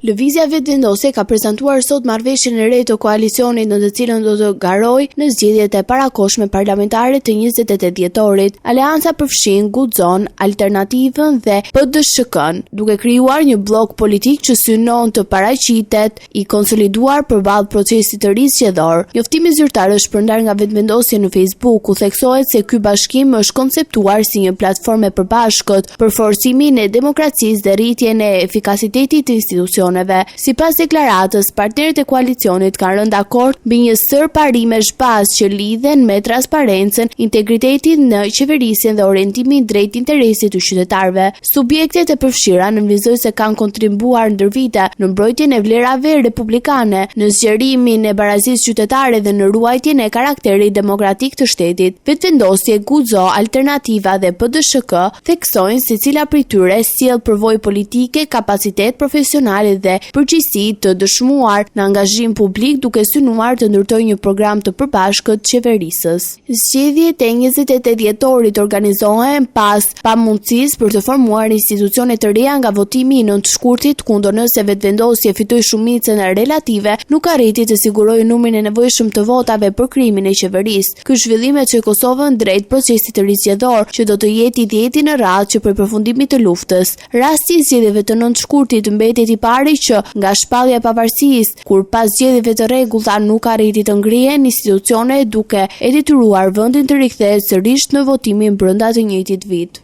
Lëvizja Vetëvendosje ka prezantuar sot marrëveshjen e re të koalicionit në të cilën do të garojë në zgjedhjet e parakohshme parlamentare të 28 dhjetorit. Aleanca përfshin Guxon, Alternativën dhe PDSHK-n, duke krijuar një blok politik që synon të paraqitet i konsoliduar përballë procesit të ri zgjedhor. Njoftimi zyrtar është shpërndar nga Vetëvendosje në Facebook, ku theksohet se ky bashkim është konceptuar si një platformë e përbashkët për forcimin e demokracisë dhe rritjen e efikasitetit të institucioneve. Sipas deklaratës, partnerët e koalicionit kanë rënë dakord mbi një sër parimesh bazë që lidhen me transparencën, integritetin në qeverisjen dhe orientimin drejt interesit të qytetarëve. Subjektet e përfshira nënvizojnë se kanë kontribuar ndër vite në mbrojtjen e vlerave republikane, në zgjerimin e barazisë qytetare dhe në ruajtjen e karakterit demokratik të shtetit. Vetëvendosje, Guxo, Alternativa dhe PDSHK theksojnë se cila prej tyre sjell përvojë politike, kapacitet profesional dhe përgjegjësi të dëshmuar në angazhim publik, duke synuar të ndërtojë një program të përbashkët qeverisës. Zgjedhjet e 28 dhjetorit organizohen pas pamundësisë për të formuar institucione të reja nga votimi i 9 shkurtit, ku nëse Vetëvendosje fitoi shumicën relative, nuk arriti të sigurojë numrin e nevojshëm të votave për krijimin e qeverisë. Ky zhvillim e çoi Kosovën drejt procesit të rizgjedhor, që do të jetë i 10-i në radhë që për përfundimin të luftës. Rasti i zgjedhjeve të 9 shkurtit mbetet i pari që nga shpallja e pavarësisë, kur pas zgjedhjeve të rregullta nuk arriti të ngrihen institucione, duke e detyruar vendin të rikthehet sërish në votimin brenda të njëjtit vit.